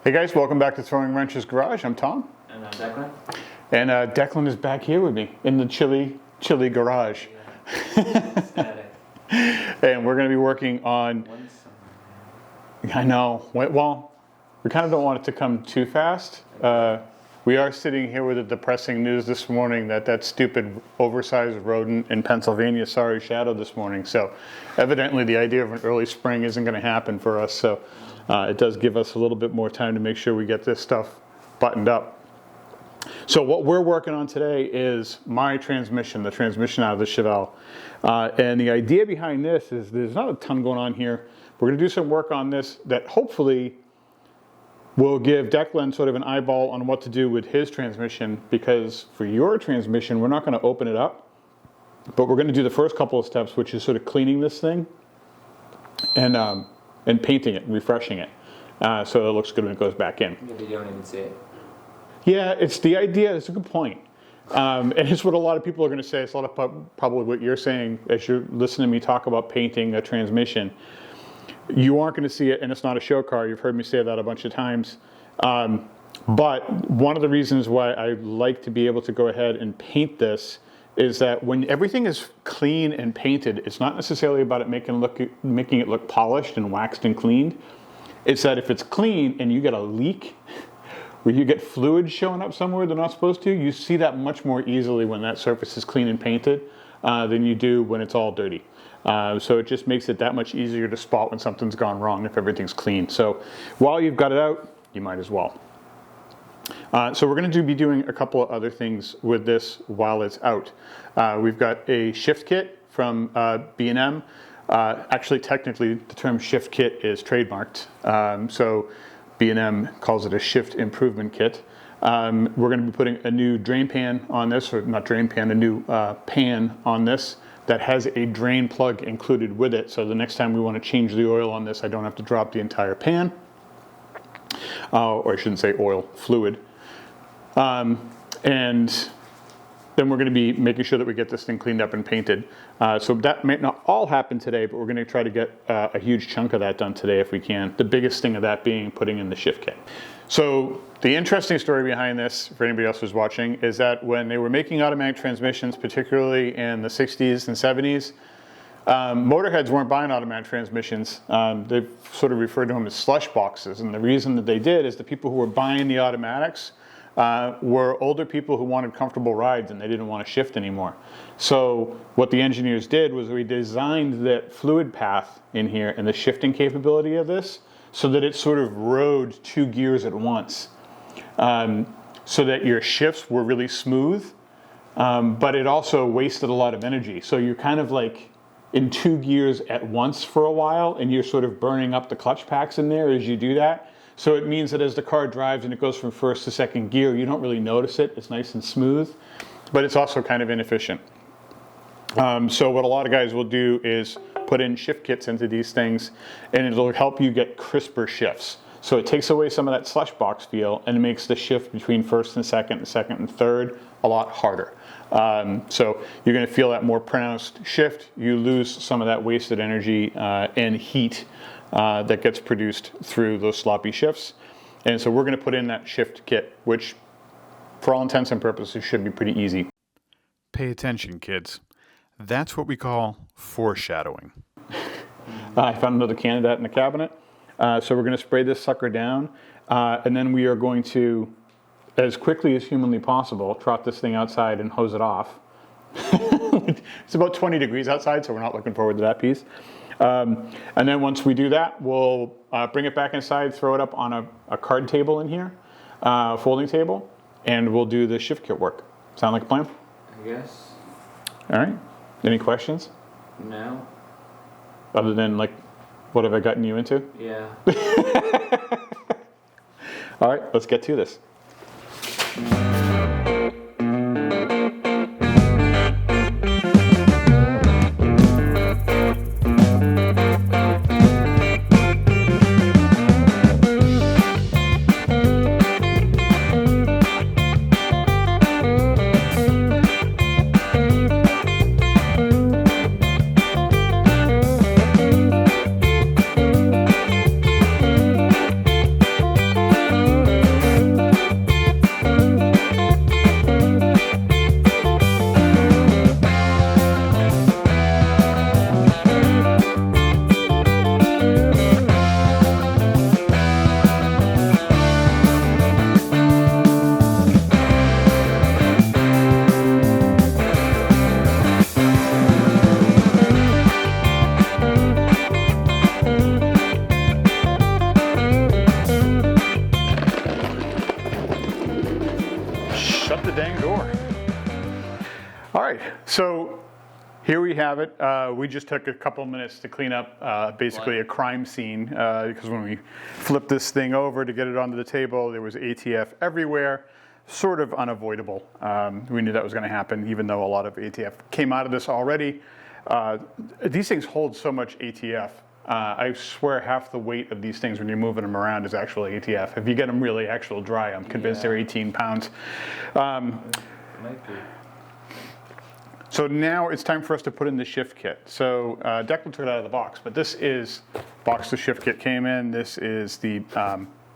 Hey guys, welcome back to Throwing Wrenches Garage. I'm Tom. And I'm Declan. And Declan is back here with me in the chilly garage. Yeah. And we're going to be working on... I know. Well, we kind of don't want it to come too fast. We are sitting here with the depressing news this morning that stupid oversized rodent in Pennsylvania saw our shadow this morning. So evidently the idea of an early spring isn't going to happen for us. So it does give us a little bit more time to make sure we get this stuff buttoned up. So what we're working on today is my transmission, the transmission out of the Chevelle. And the idea behind this is there's not a ton going on here. We're going to do some work on this that hopefully will give Declan sort of an eyeball on what to do with his transmission, because for your transmission, we're not going to open it up, but we're going to do the first couple of steps, which is sort of cleaning this thing and painting it, refreshing it, so it looks good when it goes back in. Maybe you don't even see it. Yeah, it's the idea. It's a good point. And it's what a lot of people are going to say. It's a lot of probably what you're saying as you're listening to me talk about painting a transmission. You aren't going to see it, and it's not a show car. You've heard me say that a bunch of times. But one of the reasons why I like to be able to go ahead and paint this is that when everything is clean and painted, it's not necessarily about it making it look polished and waxed and cleaned. It's that if it's clean and you get a leak, where you get fluid showing up somewhere they're not supposed to, you see that much more easily when that surface is clean and painted than you do when it's all dirty. So it just makes it that much easier to spot when something's gone wrong if everything's clean. So while you've got it out, you might as well. So we're going to be doing a couple of other things with this while it's out. We've got a shift kit from B&M. Actually, technically, the term shift kit is trademarked. So B&M calls it a shift improvement kit. We're going to be putting a new drain pan on this, or not drain pan, a new pan on this that has a drain plug included with it. So the next time we want to change the oil on this, I don't have to drop the entire pan. Or I shouldn't say oil, fluid. And then we're going to be making sure that we get this thing cleaned up and painted. So that may not all happen today, but we're going to try to get a huge chunk of that done today if we can. The biggest thing of that being putting in the shift kit. So the interesting story behind this, for anybody else who's watching, is that when they were making automatic transmissions, particularly in the 60s and 70s, motorheads weren't buying automatic transmissions. They sort of referred to them as slush boxes. And the reason that they did is the people who were buying the automatics were older people who wanted comfortable rides and they didn't want to shift anymore. So what the engineers did was we designed that fluid path in here and the shifting capability of this so that it sort of rode two gears at once, so that your shifts were really smooth, but it also wasted a lot of energy. So you're kind of like in two gears at once for a while, and you're sort of burning up the clutch packs in there as you do that. So it means that as the car drives and it goes from first to second gear, you don't really notice it. It's nice and smooth, but it's also kind of inefficient. So what a lot of guys will do is put in shift kits into these things, and it'll help you get crisper shifts. So it takes away some of that slush box feel, and it makes the shift between first and second and third a lot harder. So you're going to feel that more pronounced shift. You lose some of that wasted energy and heat that gets produced through those sloppy shifts. And so we're going to put in that shift kit, which for all intents and purposes should be pretty easy. Pay attention, kids. That's what we call foreshadowing. I found another can of that in the cabinet. So we're going to spray this sucker down, and then we are going to, as quickly as humanly possible, trot this thing outside and hose it off. It's about 20 degrees outside, so we're not looking forward to that piece. And then once we do that, we'll bring it back inside, throw it up on a card table in here, folding table, and we'll do the shift kit work. Sound like a plan? I guess. All right. Any questions? No. Other than, like, what have I gotten you into? Yeah. All right, let's get to this. All right, so here we have it. We just took a couple of minutes to clean up basically a crime scene because when we flipped this thing over to get it onto the table, there was ATF everywhere, sort of unavoidable. We knew that was going to happen, even though a lot of ATF came out of this already. These things hold so much ATF. I swear half the weight of these things when you're moving them around is actually ATF. If you get them really actual dry, I'm convinced they're 18 pounds. Might be. So now it's time for us to put in the shift kit. So Declan took it out of the box, but this is box the shift kit came in. This is the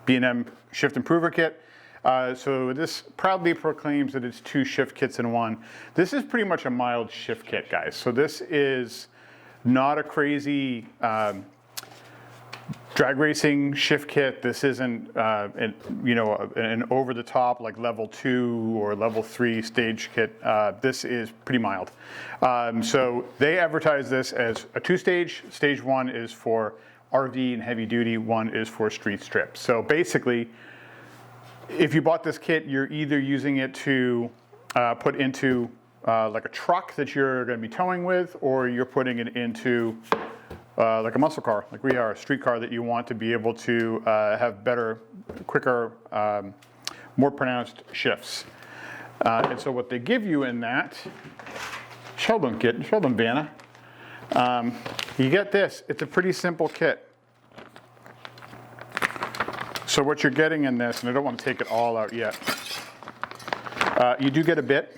B&M Shift Improver Kit. So this proudly proclaims that it's 2 shift kits in one. This is pretty much a mild shift kit, guys. So this is not a crazy drag racing shift kit. This isn't an over the top like level 2 or level 3 stage kit. This is pretty mild. So they advertise this as a 2-stage. Stage 1 is for RV and heavy duty. 1 is for street strip. So basically, if you bought this kit, you're either using it to put into like a truck that you're going to be towing with, or you're putting it into like a muscle car, like we are, a street car that you want to be able to have better, quicker, more pronounced shifts. And so what they give you in that, show them Vanna. You get this, it's a pretty simple kit. So what you're getting in this, and I don't want to take it all out yet, you do get a bit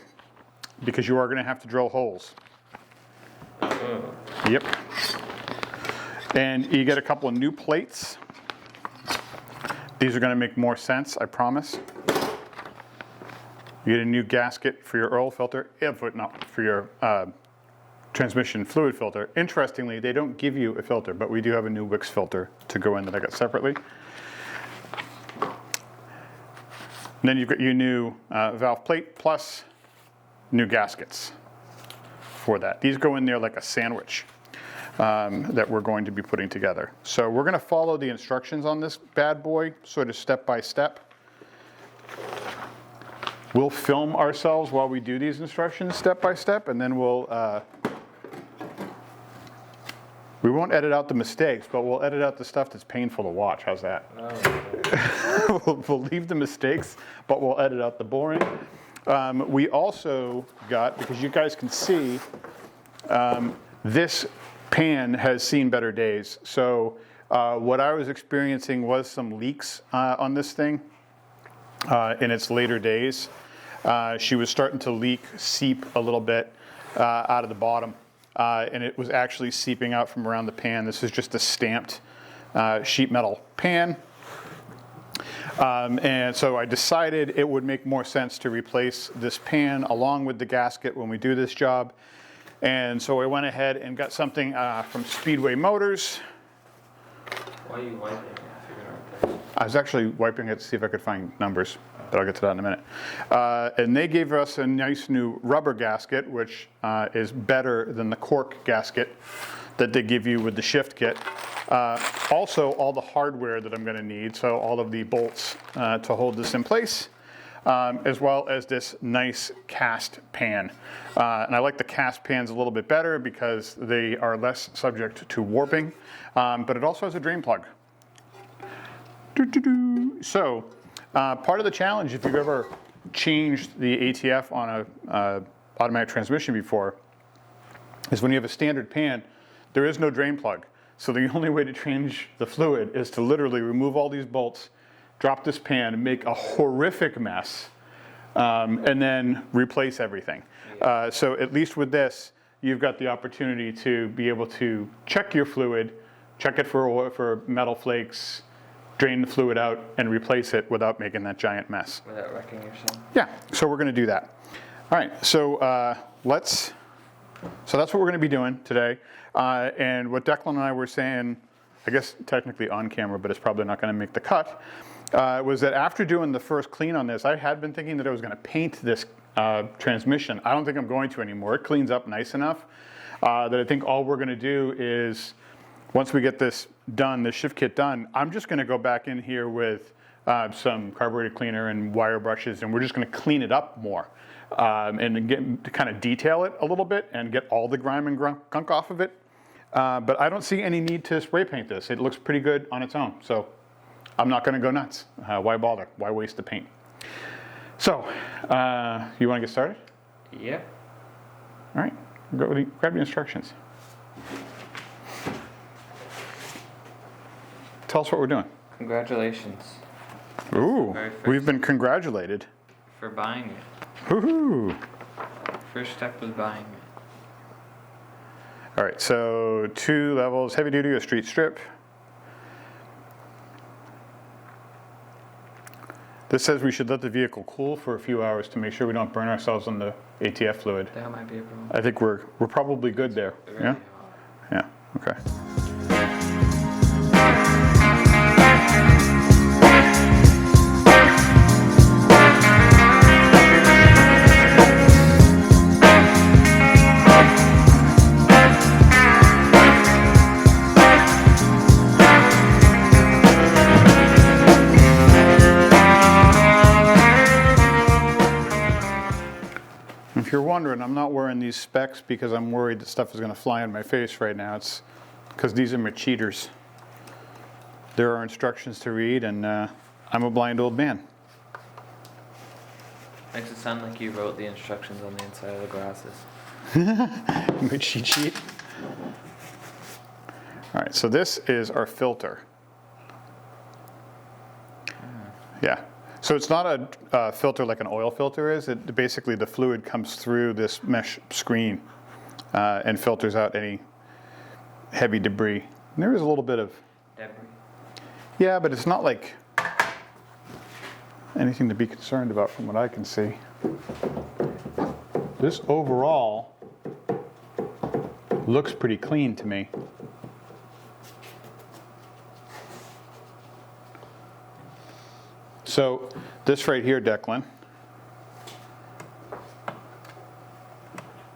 because you are going to have to drill holes. Yep. And you get a couple of new plates. These are going to make more sense, I promise. You get a new gasket for your oil filter, not for your transmission fluid filter. Interestingly, they don't give you a filter, but we do have a new Wix filter to go in that I got separately. And then you've got your new valve plate plus new gaskets for that. These go in there like a sandwich that we're going to be putting together. So we're going to follow the instructions on this bad boy, sort of step by step. We'll film ourselves while we do these instructions step by step, and then we won't edit out the mistakes, but we'll edit out the stuff that's painful to watch. How's that? Oh, We'll leave the mistakes, but we'll edit out the boring. We also got, because you guys can see, this pan has seen better days. So what I was experiencing was some leaks on this thing in its later days. She was starting to seep a little bit out of the bottom. And it was actually seeping out from around the pan. This is just a stamped sheet metal pan. And so I decided it would make more sense to replace this pan along with the gasket when we do this job. And so I went ahead and got something from Speedway Motors. why are you wiping it if you're going to replace it? I was actually wiping it to see if I could find numbers, but I'll get to that in a minute. And they gave us a nice new rubber gasket, which is better than the cork gasket that they give you with the shift kit. Also, all the hardware that I'm going to need, so all of the bolts to hold this in place, as well as this nice cast pan. And I like the cast pans a little bit better because they are less subject to warping, but it also has a drain plug. So, part of the challenge, if you've ever changed the ATF on a automatic transmission before, is when you have a standard pan, there is no drain plug. So the only way to change the fluid is to literally remove all these bolts, drop this pan, make a horrific mess, and then replace everything. So at least with this, you've got the opportunity to be able to check your fluid, check it for metal flakes, drain the fluid out, and replace it without making that giant mess. Without wrecking yourself? Yeah, so we're going to do that. All right, so so that's what we're going to be doing today. And what Declan and I were saying, I guess technically on camera, but it's probably not going to make the cut, was that after doing the first clean on this, I had been thinking that I was going to paint this transmission. I don't think I'm going to anymore. It cleans up nice enough that I think all we're going to do is, once we get this done, the shift kit done, I'm just going to go back in here with some carburetor cleaner and wire brushes, and we're just going to clean it up more. and get, to kind of detail it a little bit and get all the grime and gunk off of it. But I don't see any need to spray paint this. It looks pretty good on its own. So I'm not going to go nuts. Why bother? Why waste the paint? So, you want to get started? Yeah. All right, grab the instructions. Tell us what we're doing. Congratulations Ooh, Very first. we've been congratulated. for buying it. Woohoo! First step was buying it. All right, so 2 levels, heavy duty or street strip. This says we should let the vehicle cool for a few hours to make sure we don't burn ourselves on the ATF fluid. That might be a problem. I think we're probably good there. Really Yeah? hot. Yeah, okay. If you're wondering, I'm not wearing these specs because I'm worried that stuff is going to fly in my face right now. It's because these are my cheaters. There are instructions to read, and I'm a blind old man. Makes it sound like you wrote the instructions on the inside of the glasses. My cheat sheet. All right, so this is our filter. Yeah. So it's not a filter like an oil filter is. It basically, the fluid comes through this mesh screen and filters out any heavy debris. And there is a little bit of, Debris. yeah, but it's not like anything to be concerned about from what I can see. This overall looks pretty clean to me. So this right here, Declan,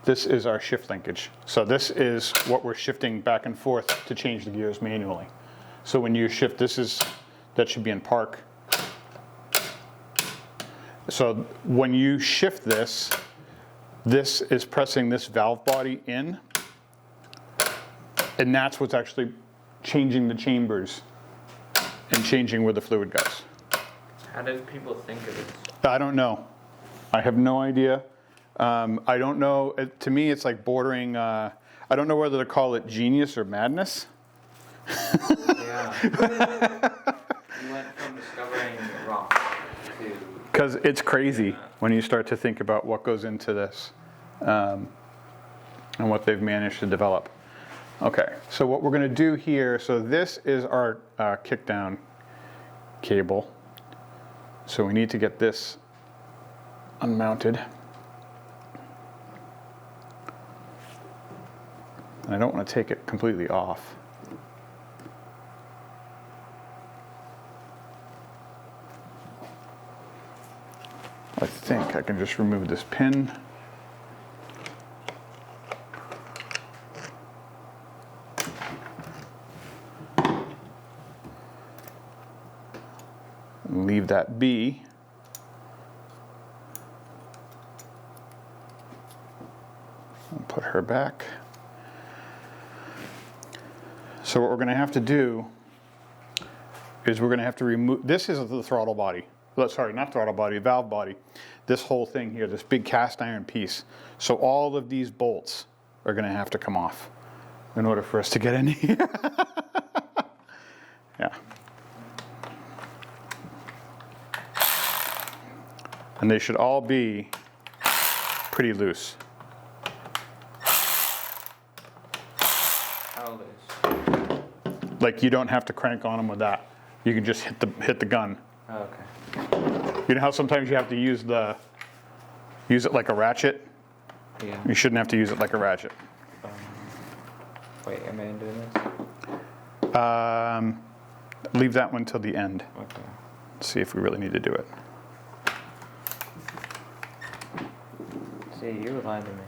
this is our shift linkage. So this is what we're shifting back and forth to change the gears manually. So when you shift, that should be in park. So when you shift this, this is pressing this valve body in, and that's what's actually changing the chambers and changing where the fluid goes. How do people think of this? I don't know. I have no idea. I don't know. To me, it's like bordering, I don't know whether to call it genius or madness. Yeah. You went from discovering rock to... Because it's crazy when you start to think about what goes into this and what they've managed to develop. Okay, so what we're going to do here, so this is our kickdown cable. So we need to get this unmounted. And I don't want to take it completely off. I think I can just remove this pin. And leave that be. And put her back. So what we're going to have to do is we're going to have to remove, this is the throttle body. Well, sorry, not throttle body, valve body. This whole thing here, this big cast iron piece. So all of these bolts are going to have to come off in order for us to get in here. Yeah. And they should all be pretty loose. How loose? Like you don't have to crank on them with that. You can just hit the gun. Oh, okay. You know how sometimes you have to use it like a ratchet? Yeah. You shouldn't have to use it like a ratchet. Wait, am I doing this? Leave that one till the end. Okay. See if we really need to do it. See, you lied to me.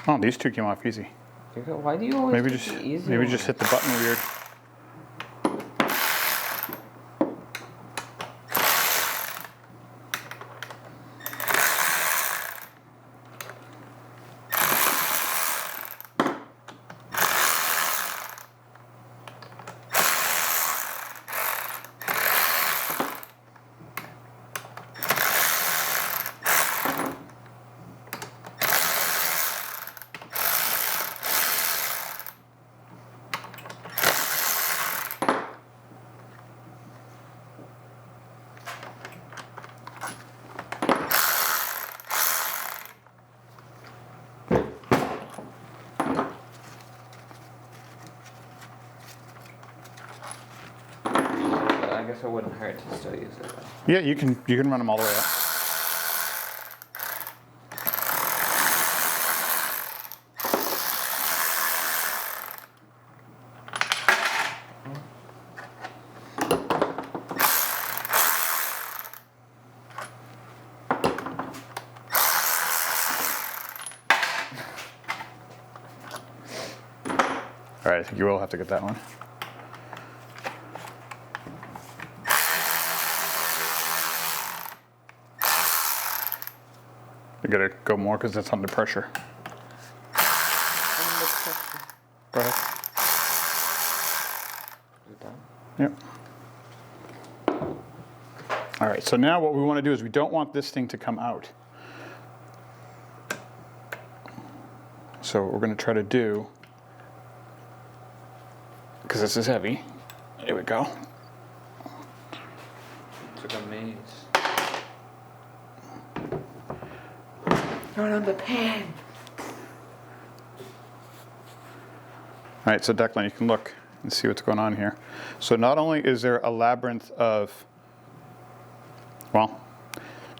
Oh, these two came off easy. Why do you always Maybe pick just the easy maybe one? just hit the button weird. guess it wouldn't hurt to still use it though. Yeah, you can run them all the way up. All right, I think you will have to get that one. You gotta go more because it's under pressure. Go ahead. Is it done? Yep. All right, so now what we want to do is we don't want this thing to come out. So what we're going to try to do, because this is heavy, here we go. It's like a maze. Not on the pan. All right, so Declan, you can look and see what's going on here. So not only is there a labyrinth of, well,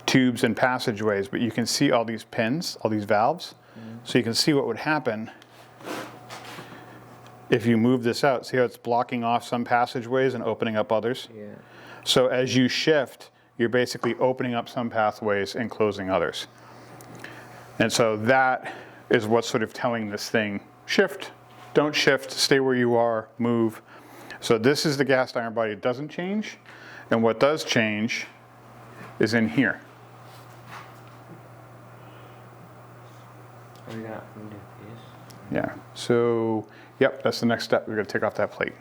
tubes and passageways, but you can see all these pins, all these valves. So you can see what would happen if you move this out. See how it's blocking off some passageways and opening up others? Yeah. So as you shift, you're basically opening up some pathways and closing others. And so that is what's sort of telling this thing, shift, don't shift, stay where you are, move. So this is the cast iron body. It doesn't change. And what does change is in here. Are we gonna undo these? Yeah, so, yep, that's the next step. We're gonna take off that plate.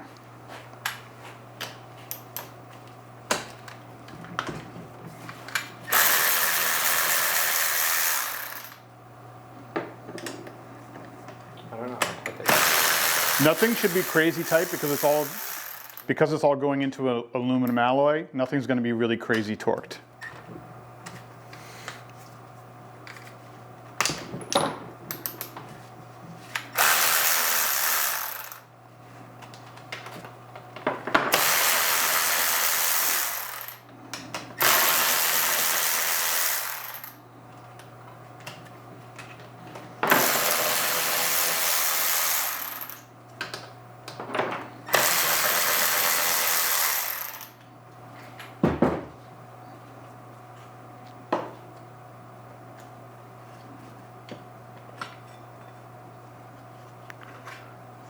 I don't know how tight that is. Nothing should be crazy tight because it's all going into an aluminum alloy. Nothing's gonna be really crazy torqued.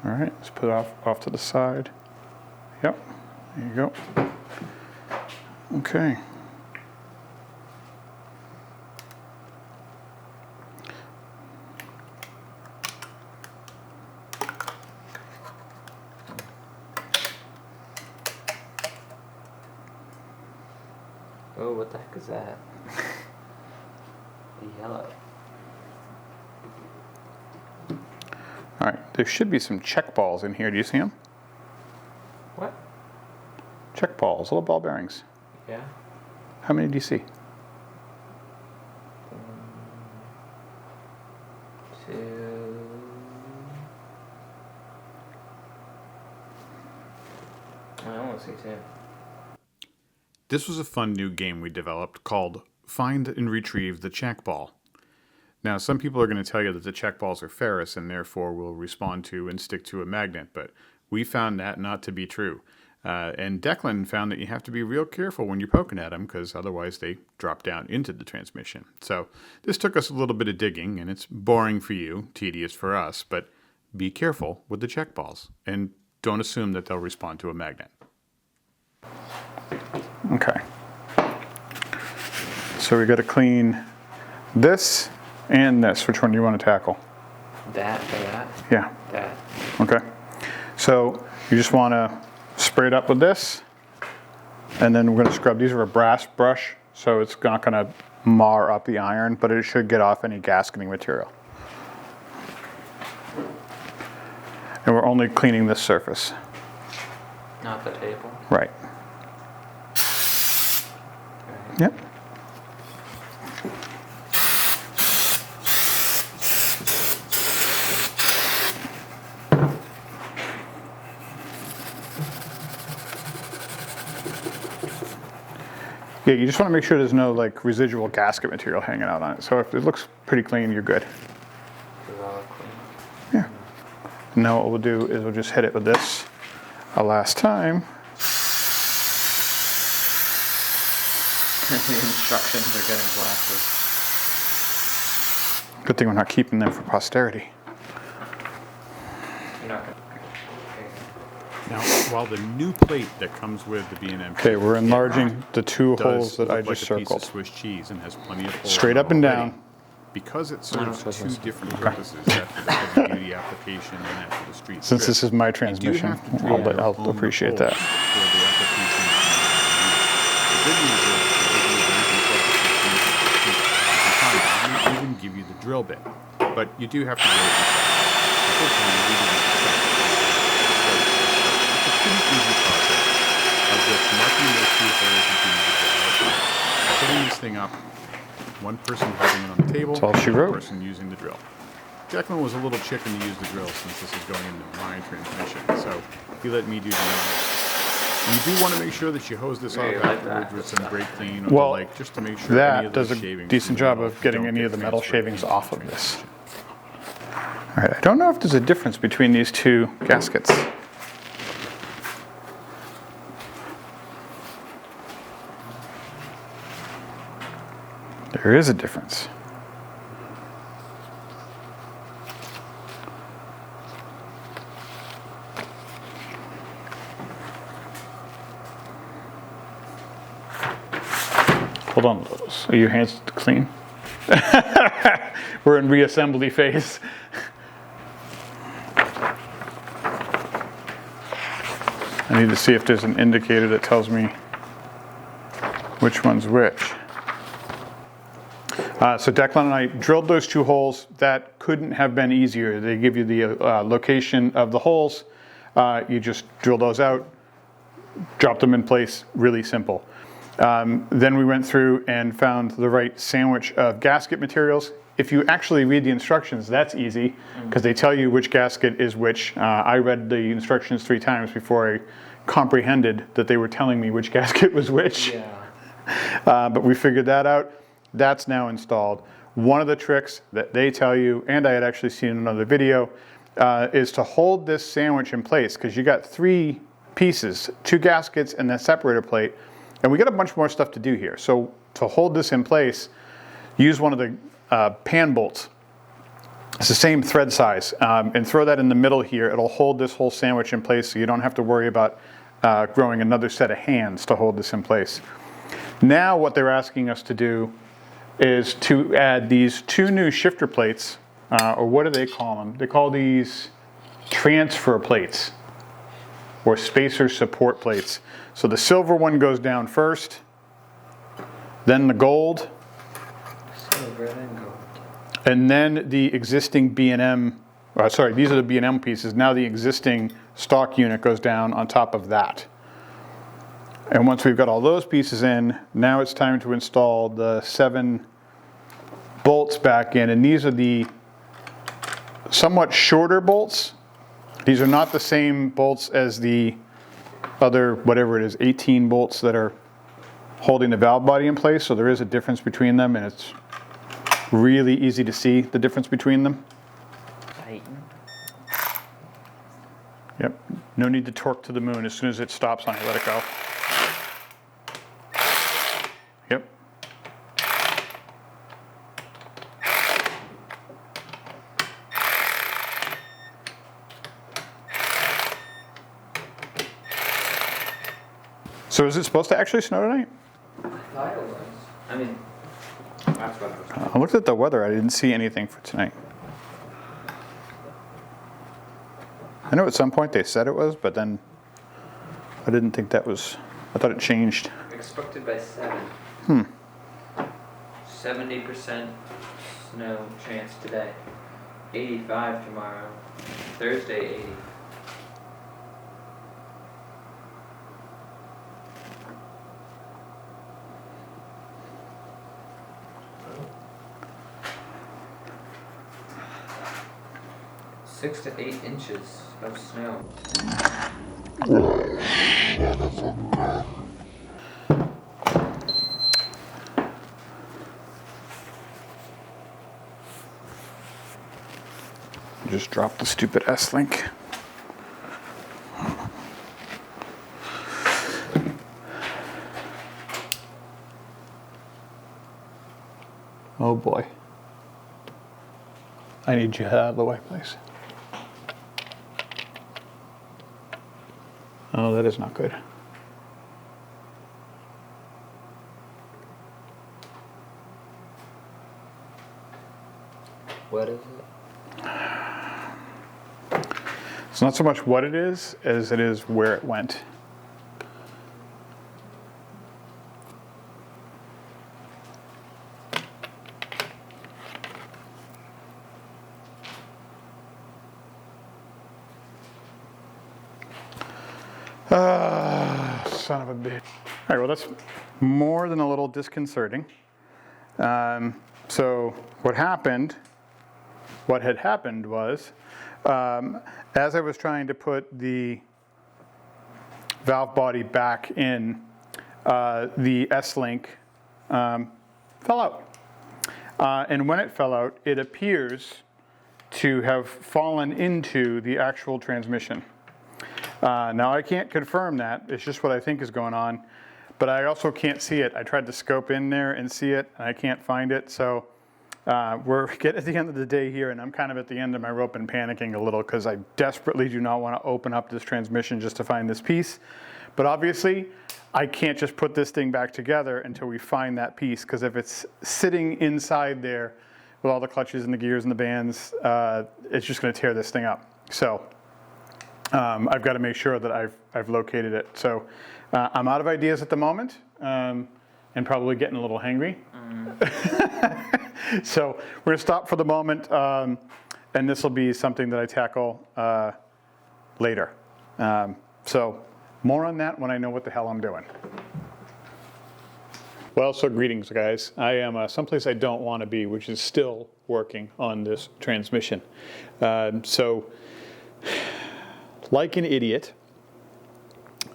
All right, let's put it off to the side. Yep, there you go. Okay. Oh, what the heck is that? Yellow. All right, there should be some check balls in here. Do you see them? What? Check balls, little ball bearings. Yeah. How many do you see? 2. I only see 2. This was a fun new game we developed called Find and Retrieve the Check Ball. Now, some people are going to tell you that the check balls are ferrous and therefore will respond to and stick to a magnet, but we found that not to be true. And Declan found that you have to be real careful when you're poking at them because otherwise they drop down into the transmission. So this took us a little bit of digging, and it's boring for you, tedious for us, but be careful with the check balls and don't assume that they'll respond to a magnet. Okay. So we got to clean this and this. Which one do you want to tackle? That or that? Yeah. That. Okay. So you just want to spray it up with this, and then we're going to scrub. These are a brass brush, so it's not going to mar up the iron, but it should get off any gasketing material. And we're only cleaning this surface. Not the table. Right. Okay. Yep. Yeah, you just want to make sure there's no like residual gasket material hanging out on it. So if it looks pretty clean, you're good. Does that look clean? Yeah. And now what we'll do is we'll just hit it with this a last time. The instructions are getting blasted. Good thing we're not keeping them for posterity. You're not gonna. Now, while the new plate that comes with the B&M Okay, we're enlarging the two holes does that look I like just a piece of circled. Swiss cheese and has plenty of holes Straight in it up and already, down. because it No, serves it's two just- different purposes after the heavy-duty application and after the street Since strip. this is my You do transmission, have to drill your I'll own appreciate holes that. for the application that you want to use. The good news is they even give you the drill bit, but you do have to do it yourself. Unfortunately, we didn't expect it. It's a pretty easy process of just marking those two holes between the drill, setting this thing up, one person holding it on the table, That's all she wrote. one person using the drill. Declan was a little chicken to use the drill since this is going into my transmission, so he let me do the honors. And you do want to make sure that you hose this off Yeah, like afterwards that. with some brake clean or Well, the like, just to make sure any That of does those a shavings decent from the job metal of getting don't any get of the metal transferred shavings into off the of this. transmission. All right, I don't know if there's a difference between these two gaskets. There is a difference. Hold on, Lotus. Are your hands clean? We're in reassembly phase. I need to see if there's an indicator that tells me which one's which. So Declan and I drilled those two holes. That couldn't have been easier. They give you the location of the holes. You just drill those out, drop them in place, really simple. Then we went through and found the right sandwich of gasket materials. If you actually read the instructions, that's easy because they tell you which gasket is which. I read the instructions 3 times before I comprehended that they were telling me which gasket was which. Yeah. But we figured that out. That's now installed. One of the tricks that they tell you, and I had actually seen in another video, is to hold this sandwich in place because you got 3 pieces, 2 gaskets and that separator plate. And we got a bunch more stuff to do here. So to hold this in place, use one of the pan bolts. It's the same thread size. And throw that in the middle here. It'll hold this whole sandwich in place so you don't have to worry about growing another set of hands to hold this in place. Now what they're asking us to do is to add these 2 new shifter plates, or what do they call them? They call these transfer plates or spacer support plates. So the silver one goes down first, then the gold, Silver and gold. and then the existing B&M, sorry, these are the B&M pieces. Now the existing stock unit goes down on top of that. And once we've got all those pieces in, now it's time to install the 7 bolts back in. And these are the somewhat shorter bolts. These are not the same bolts as the other, whatever it is, 18 bolts that are holding the valve body in place. So there is a difference between them, and it's really easy to see the difference between them. Tighten. Yep, no need to torque to the moon. As soon as it stops on you, let it go. Yep. So is it supposed to actually snow tonight? I thought it was. I mean, that's what I was I looked at the weather. I didn't see anything for tonight. I know at some point they said it was, but then I didn't think that was, I thought it changed. expected by 7. 70% snow chance today. 85 tomorrow. Thursday 80. Six to 8 inches of snow. Just drop the stupid S-link. Oh boy. I need you out of the way, please. Oh, that is not good. What is it? It's not so much what it is as it is where it went. Son of a bitch. All right, well, that's more than a little disconcerting. So what had happened was, as I was trying to put the valve body back in, the S-link fell out. And when it fell out, it appears to have fallen into the actual transmission. Now I can't confirm that, it's just what I think is going on, but I also can't see it. I tried to scope in there and see it, and I can't find it, so we're getting at the end of the day here, and I'm kind of at the end of my rope and panicking a little because I desperately do not want to open up this transmission just to find this piece. But obviously, I can't just put this thing back together until we find that piece, because if it's sitting inside there with all the clutches and the gears and the bands, it's just going to tear this thing up. So I've got to make sure that I've located it. So I'm out of ideas at the moment, and probably getting a little hangry. So we're going to stop for the moment, and this will be something that I tackle later. So more on that when I know what the hell I'm doing. Well, so greetings, guys. I am someplace I don't want to be, which is still working on this transmission. So, like an idiot,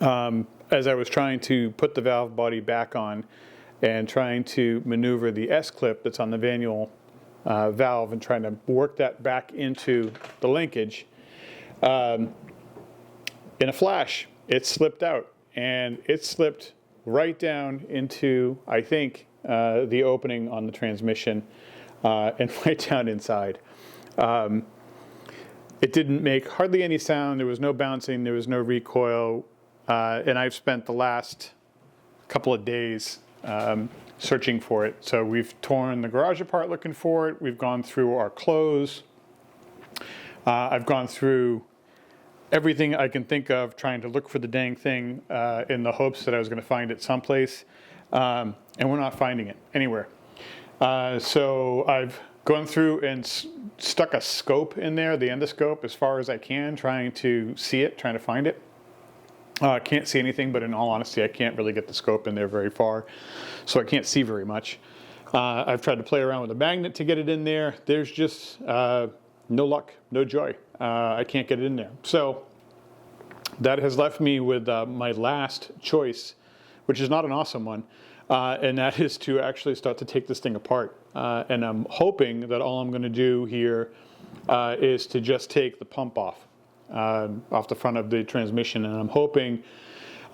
as I was trying to put the valve body back on and trying to maneuver the S-clip that's on the manual valve and trying to work that back into the linkage, in a flash, it slipped out, and it slipped right down into, I think, the opening on the transmission, and right down inside. It didn't make hardly any sound. There was no bouncing. There was no recoil. And I've spent the last couple of days searching for it. So we've torn the garage apart looking for it. We've gone through our clothes. I've gone through everything I can think of trying to look for the dang thing in the hopes that I was going to find it someplace. And we're not finding it anywhere. So I've gone through and stuck a scope in there, the endoscope, as far as I can, trying to see it, trying to find it. I can't see anything, but in all honesty, I can't really get the scope in there very far, so I can't see very much. I've tried to play around with a magnet to get it in there. There's just no luck, no joy. I can't get it in there. So that has left me with my last choice, which is not an awesome one, and that is to actually start to take this thing apart. And I'm hoping that all I'm going to do here is to just take the pump off the front of the transmission, and I'm hoping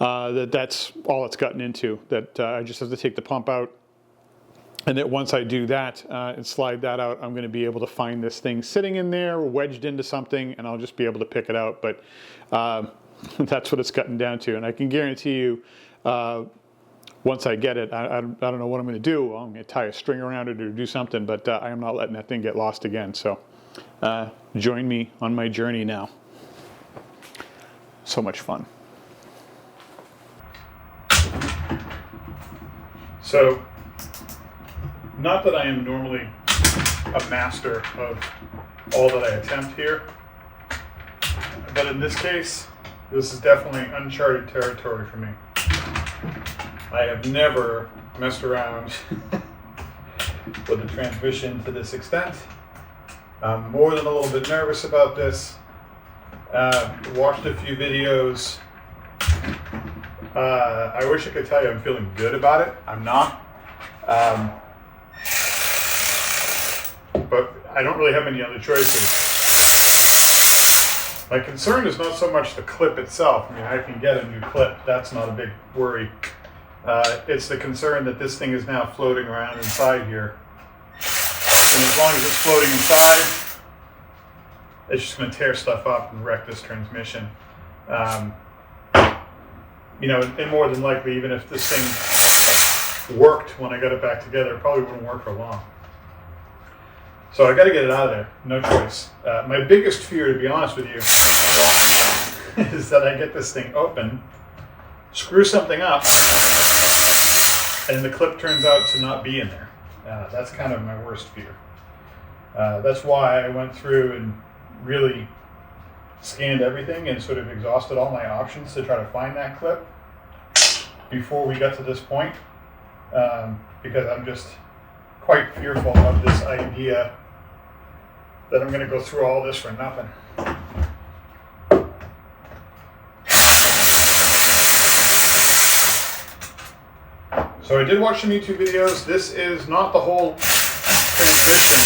that that's all it's gotten into, that I just have to take the pump out, and that once I do that and slide that out, I'm going to be able to find this thing sitting in there, wedged into something, and I'll just be able to pick it out. But that's what it's gotten down to, and I can guarantee you, once I get it, I don't know what I'm going to do. Well, I'm going to tie a string around it or do something, but I am not letting that thing get lost again. So join me on my journey now. So much fun. So, not that I am normally a master of all that I attempt here, but in this case, this is definitely uncharted territory for me. I have never messed around with the transmission to this extent. I'm more than a little bit nervous about this. Watched a few videos. I wish I could tell you I'm feeling good about it. I'm not. But I don't really have any other choices. My concern is not so much the clip itself. I mean, I can get a new clip. That's not a big worry. It's the concern that this thing is now floating around inside here. And as long as it's floating inside, it's just going to tear stuff up and wreck this transmission. You know, and more than likely, even if this thing worked when I got it back together, it probably wouldn't work for long. So I got to get it out of there. No choice. My biggest fear, to be honest with you, is that I get this thing open, screw something up, and the clip turns out to not be in there. That's kind of my worst fear. That's why I went through and really scanned everything and sort of exhausted all my options to try to find that clip before we got to this point, because I'm just quite fearful of this idea that I'm going to go through all this for nothing. So I did watch some YouTube videos. This is not the whole transmission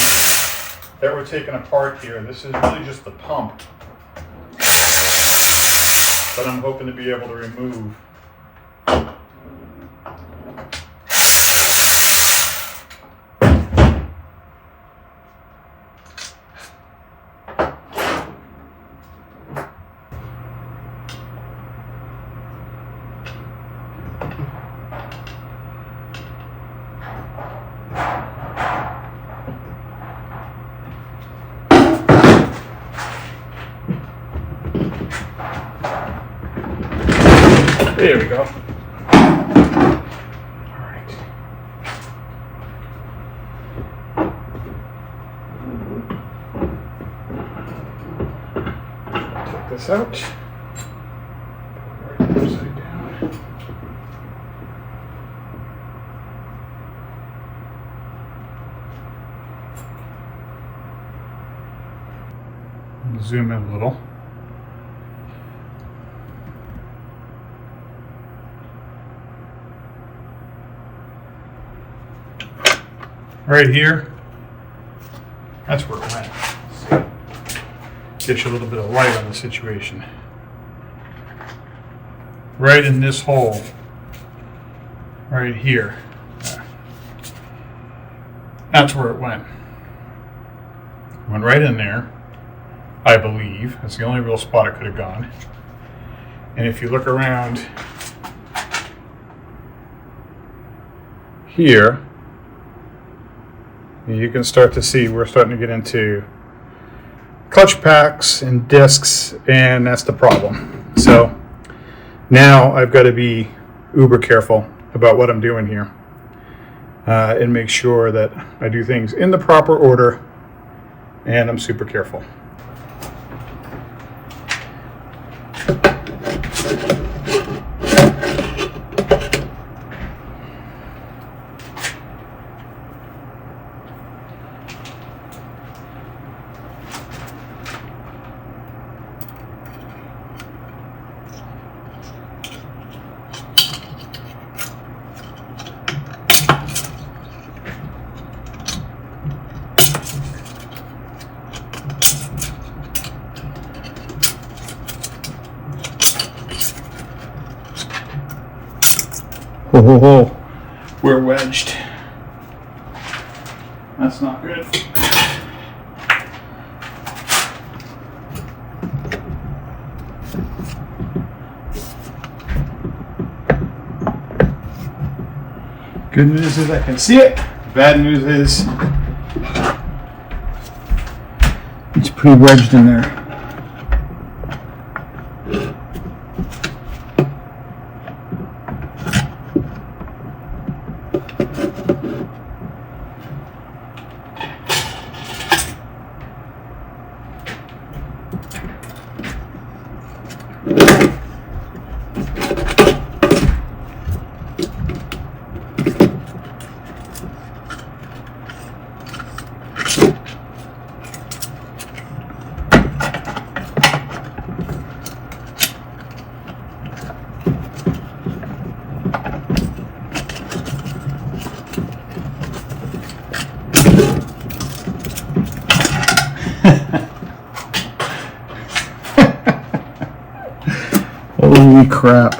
that we're taking apart here. This is really just the pump that I'm hoping to be able to remove. There we go. All right. Take this out. Right upside down. Zoom in a little. Right here, that's where it went. Get you a little bit of light on the situation. Right in this hole, right here. That's where it went. Went right in there, I believe. That's the only real spot it could have gone. And if you look around here, you can start to see we're starting to get into clutch packs and discs, and that's the problem. So now I've got to be uber careful about what I'm doing here, and make sure that I do things in the proper order, and I'm super careful. Oh, we're wedged. That's not good. Good news is I can see it. Bad news is it's pretty wedged in there. Holy crap.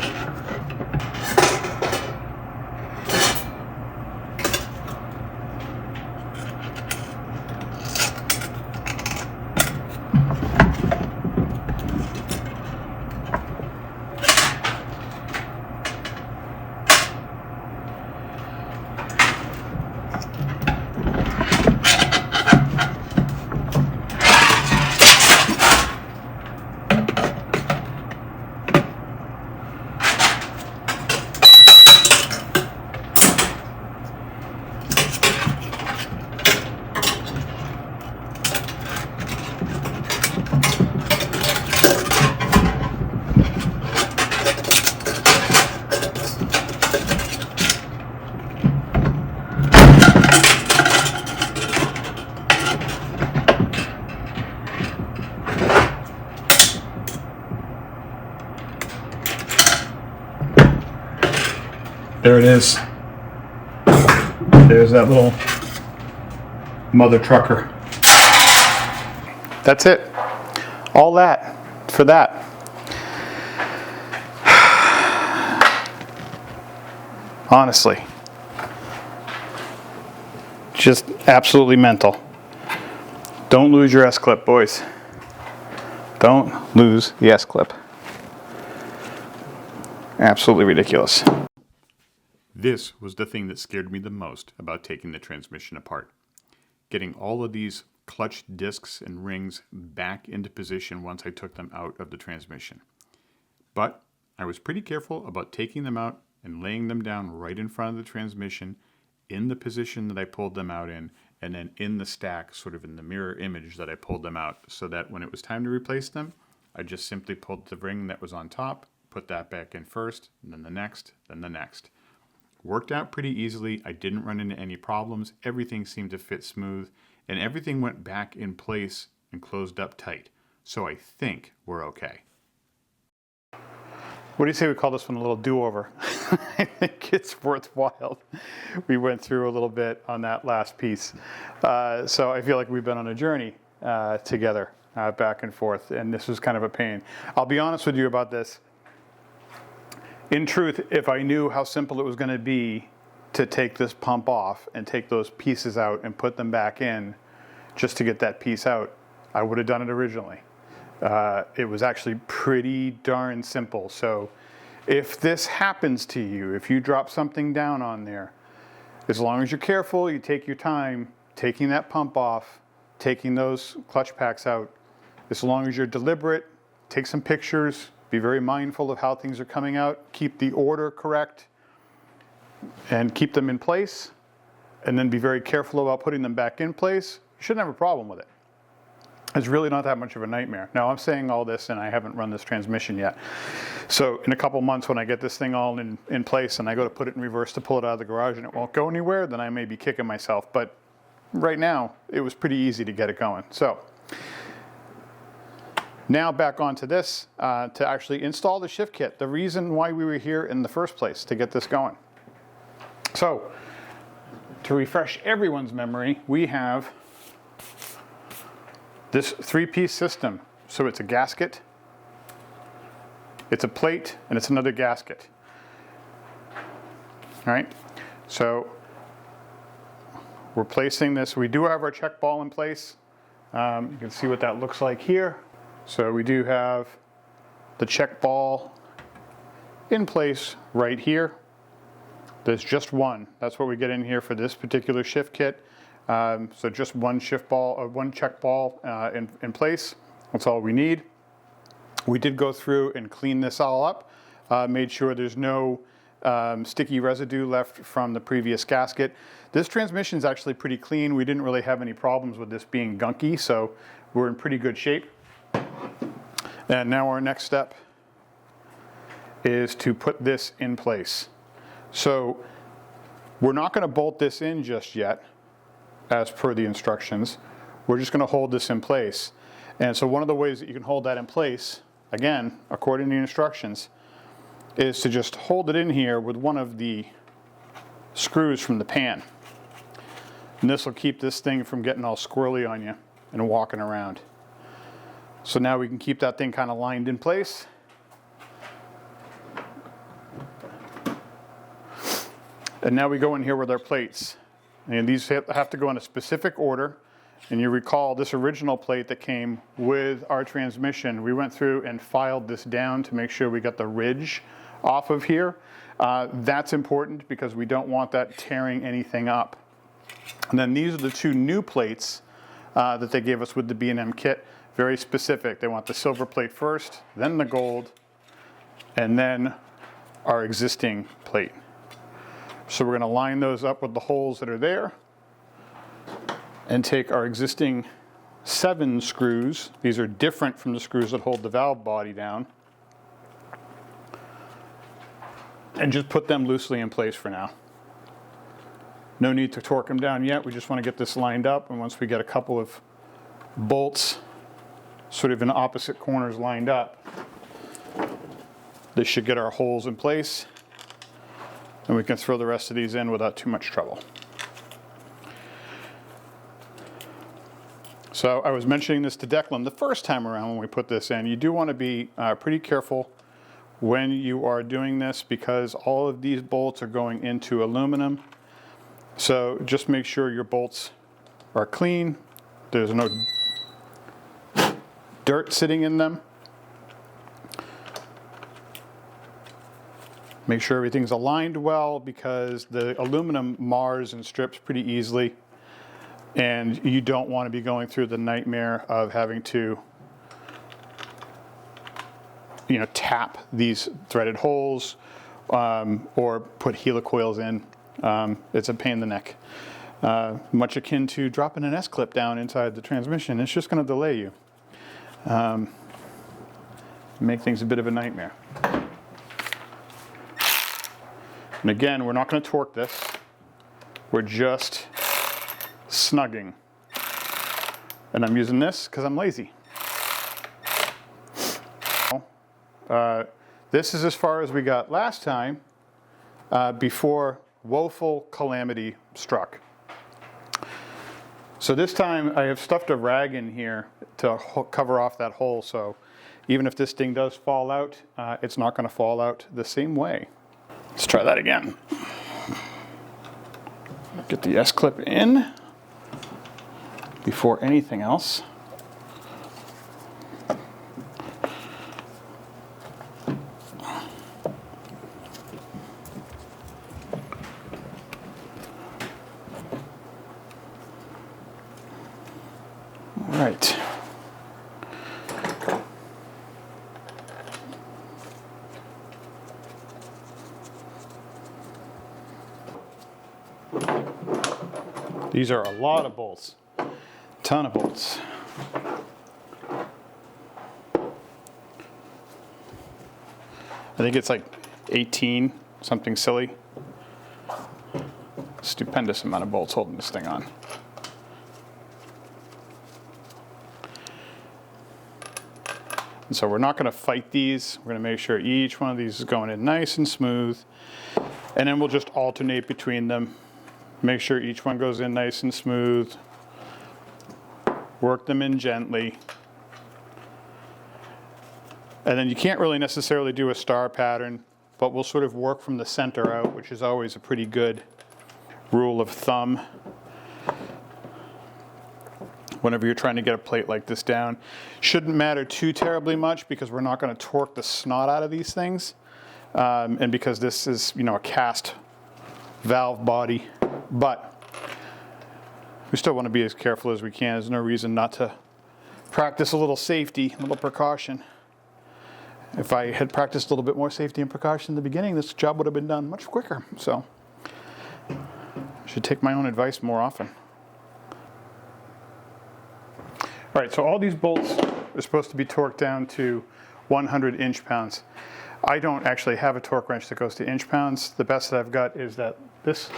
There it is. There's that little mother trucker. That's it. All that for that. Honestly. Just absolutely mental. Don't lose your S-clip, boys. Don't lose the S-clip. Absolutely ridiculous. This was the thing that scared me the most about taking the transmission apart. Getting all of these clutch discs and rings back into position once I took them out of the transmission. But I was pretty careful about taking them out and laying them down right in front of the transmission in the position that I pulled them out in, and then in the stack, sort of in the mirror image that I pulled them out, so that when it was time to replace them, I just simply pulled the ring that was on top, put that back in first, and then the next, then the next. Worked out pretty easily. I didn't run into any problems. Everything seemed to fit smooth, and everything went back in place and closed up tight. So I think we're okay. What do you say we call this one a little do-over? I think it's worthwhile. We went through a little bit on that last piece. So I feel like we've been on a journey together, back and forth, and this was kind of a pain. I'll be honest with you about this. In truth, if I knew how simple it was going to be to take this pump off and take those pieces out and put them back in just to get that piece out, I would have done it originally. It was actually pretty darn simple. So if this happens to you, if you drop something down on there, as long as you're careful, you take your time taking that pump off, taking those clutch packs out, as long as you're deliberate, take some pictures, be very mindful of how things are coming out, keep the order correct, and keep them in place, and then be very careful about putting them back in place, you shouldn't have a problem with it. It's really not that much of a nightmare. Now, I'm saying all this and I haven't run this transmission yet. So in a couple months when I get this thing all in place and I go to put it in reverse to pull it out of the garage and it won't go anywhere, then I may be kicking myself. But right now, it was pretty easy to get it going. So now back onto this to actually install the shift kit. The reason why we were here in the first place, to get this going. So to refresh everyone's memory, we have this 3-piece system. So it's a gasket, it's a plate, and it's another gasket. All right, so we're placing this. We do have our check ball in place. You can see what that looks like here. So we do have the check ball in place right here. There's just one. That's what we get in here for this particular shift kit. So just one shift ball, or one check ball in place. That's all we need. We did go through and clean this all up, made sure there's no sticky residue left from the previous gasket. This transmission is actually pretty clean. We didn't really have any problems with this being gunky, so we're in pretty good shape. And now our next step is to put this in place. So we're not going to bolt this in just yet, as per the instructions. We're just going to hold this in place. And so one of the ways that you can hold that in place, again, according to the instructions, is to just hold it in here with one of the screws from the pan. And this will keep this thing from getting all squirrely on you and walking around. So now we can keep that thing kind of lined in place. And now we go in here with our plates. And these have to go in a specific order. And you recall this original plate that came with our transmission, we went through and filed this down to make sure we got the ridge off of here. That's important because we don't want that tearing anything up. And then these are the two new plates that they gave us with the B&M kit. Very specific. They want the silver plate first, then the gold, and then our existing plate. So we're going to line those up with the holes that are there and take our existing 7 screws. These are different from the screws that hold the valve body down. And just put them loosely in place for now. No need to torque them down yet. We just want to get this lined up. And once we get a couple of bolts sort of in opposite corners lined up, this should get our holes in place. And we can throw the rest of these in without too much trouble. So I was mentioning this to Declan the first time around when we put this in. You do want to be pretty careful when you are doing this because all of these bolts are going into aluminum. So just make sure your bolts are clean. There's no dirt sitting in them. Make sure everything's aligned well because the aluminum mars and strips pretty easily. And you don't want to be going through the nightmare of having to, tap these threaded holes or put helicoils in. It's a pain in the neck. Much akin to dropping an S-clip down inside the transmission. It's just going to delay you. Make things a bit of a nightmare. And again, we're not going to torque this. We're just snugging. And I'm using this because I'm lazy. This is as far as we got last time before woeful calamity struck. So this time I have stuffed a rag in here to cover off that hole, so even if this thing does fall out, it's not going to fall out the same way. Let's try that again. Get the S-clip in before anything else. All right. These are a lot of bolts, ton of bolts. I think it's like 18, something silly. Stupendous amount of bolts holding this thing on. And so we're not going to fight these. We're going to make sure each one of these is going in nice and smooth. And then we'll just alternate between them. Make sure each one goes in nice and smooth. Work them in gently. And then you can't really necessarily do a star pattern, but we'll sort of work from the center out, which is always a pretty good rule of thumb whenever you're trying to get a plate like this down. Shouldn't matter too terribly much because we're not going to torque the snot out of these things. And because this is, a cast valve body, but we still want to be as careful as we can. There's no reason not to practice a little safety, a little precaution. If I had practiced a little bit more safety and precaution in the beginning, this job would have been done much quicker. So I should take my own advice more often. All right, so all these bolts are supposed to be torqued down to 100 inch-pounds. I don't actually have a torque wrench that goes to inch-pounds. The best that I've got is that this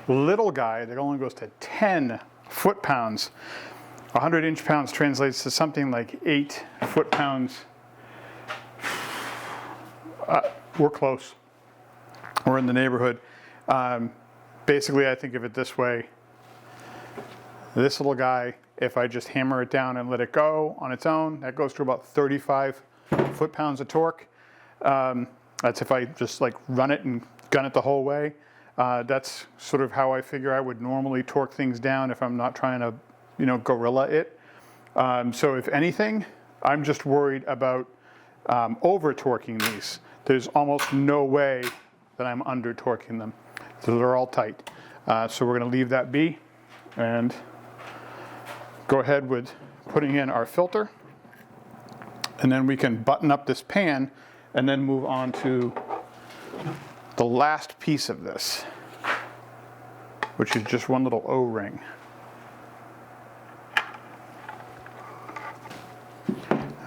little guy that only goes to 10 foot-pounds. 100 inch-pounds translates to something like 8 foot-pounds. We're close. We're in the neighborhood. Basically, I think of it this way. This little guy, if I just hammer it down and let it go on its own, that goes to about 35 foot-pounds of torque. That's if I just like run it and gun it the whole way. That's sort of how I figure I would normally torque things down if I'm not trying to, gorilla it. So if anything, I'm just worried about over torquing these. There's almost no way that I'm under torquing them. So they're all tight. So we're going to leave that be and go ahead with putting in our filter. And then we can button up this pan and then move on to the last piece of this, which is just one little O-ring.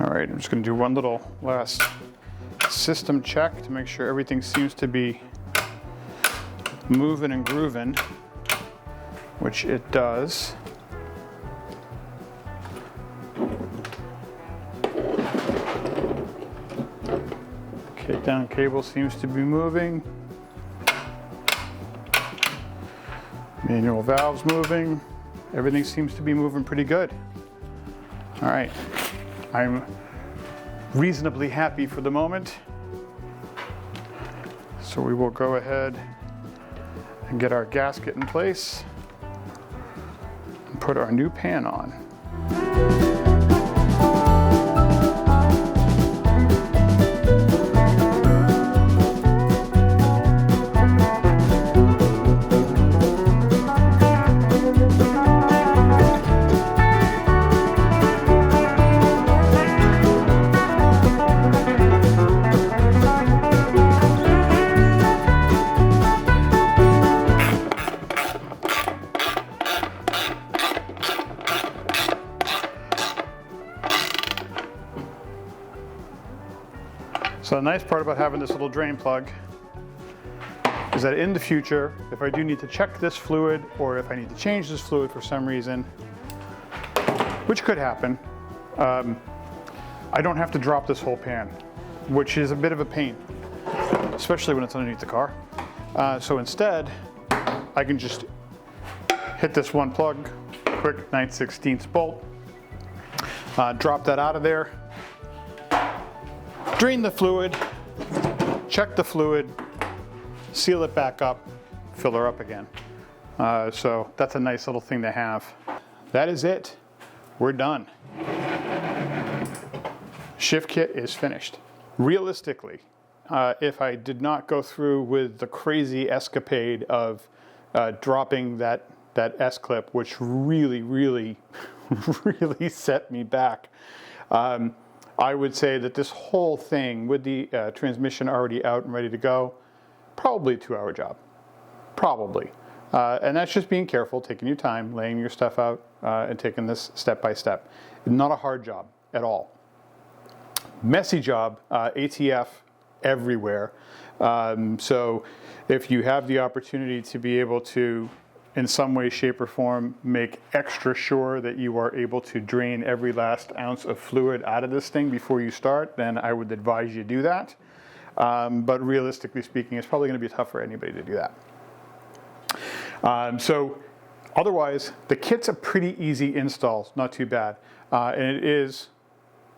All right, I'm just going to do one little last system check to make sure everything seems to be moving and grooving, which it does. Kick down cable seems to be moving. Manual valves moving. Everything seems to be moving pretty good. All right, I'm reasonably happy for the moment. So we will go ahead and get our gasket in place and put our new pan on. So the nice part about having this little drain plug is that in the future, if I do need to check this fluid or if I need to change this fluid for some reason, which could happen, I don't have to drop this whole pan, which is a bit of a pain, especially when it's underneath the car. So instead, I can just hit this one plug, quick 9/16 bolt, drop that out of there, drain the fluid, check the fluid, seal it back up, fill her up again. So that's a nice little thing to have. That is it. We're done. Shift kit is finished. Realistically, if I did not go through with the crazy escapade of dropping that S-clip, which really, really, really set me back, I would say that this whole thing, with the transmission already out and ready to go, probably a 2-hour job. Probably. And that's just being careful, taking your time, laying your stuff out, and taking this step by step. Not a hard job at all. Messy job, ATF everywhere. So if you have the opportunity to be able to, in some way, shape, or form, make extra sure that you are able to drain every last ounce of fluid out of this thing before you start, then I would advise you do that. But realistically speaking, it's probably going to be tough for anybody to do that. So otherwise, the kit's a pretty easy install, not too bad. And it is,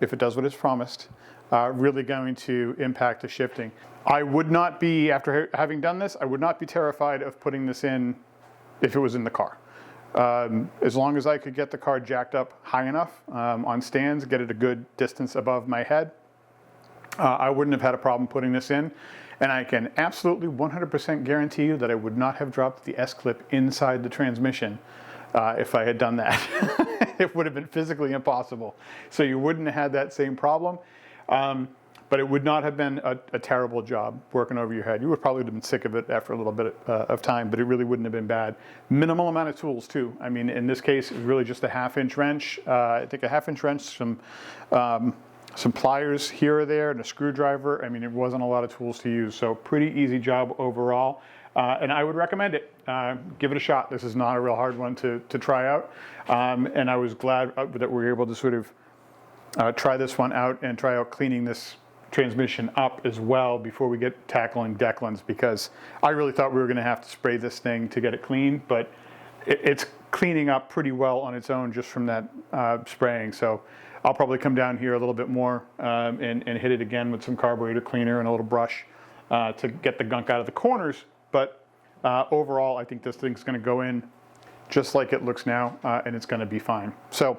if it does what it's promised, really going to impact the shifting. I would not be, after having done this, I would not be terrified of putting this in if it was in the car. As long as I could get the car jacked up high enough on stands, get it a good distance above my head, I wouldn't have had a problem putting this in. And I can absolutely 100% guarantee you that I would not have dropped the S-clip inside the transmission if I had done that. It would have been physically impossible. So you wouldn't have had that same problem. But it would not have been a terrible job working over your head. You would probably have been sick of it after a little bit of time, but it really wouldn't have been bad. Minimal amount of tools too. I mean, in this case, it was really just a 1/2-inch wrench. I think a 1/2-inch wrench, some pliers here or there, and a screwdriver. I mean, it wasn't a lot of tools to use. So pretty easy job overall. And I would recommend it. Give it a shot. This is not a real hard one to try out. And I was glad that we were able to sort of try this one out and try out cleaning this transmission up as well before we get tackling Declan's, because I really thought we were going to have to spray this thing to get it clean, but it's cleaning up pretty well on its own just from that spraying. So I'll probably come down here a little bit more and hit it again with some carburetor cleaner and a little brush to get the gunk out of the corners. But overall, I think this thing's going to go in just like it looks now, and it's going to be fine. So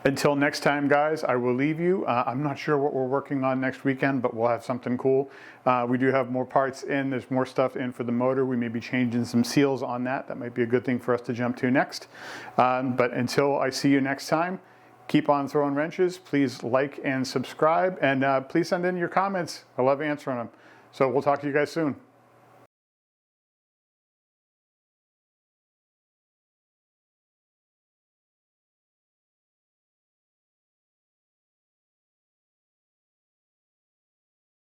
until next time, guys, I will leave you. I'm not sure what we're working on next weekend, but we'll have something cool. We do have more parts in. There's more stuff in for the motor. We may be changing some seals on that. That might be a good thing for us to jump to next. But until I see you next time, keep on throwing wrenches. Please like and subscribe, and please send in your comments. I love answering them. So we'll talk to you guys soon.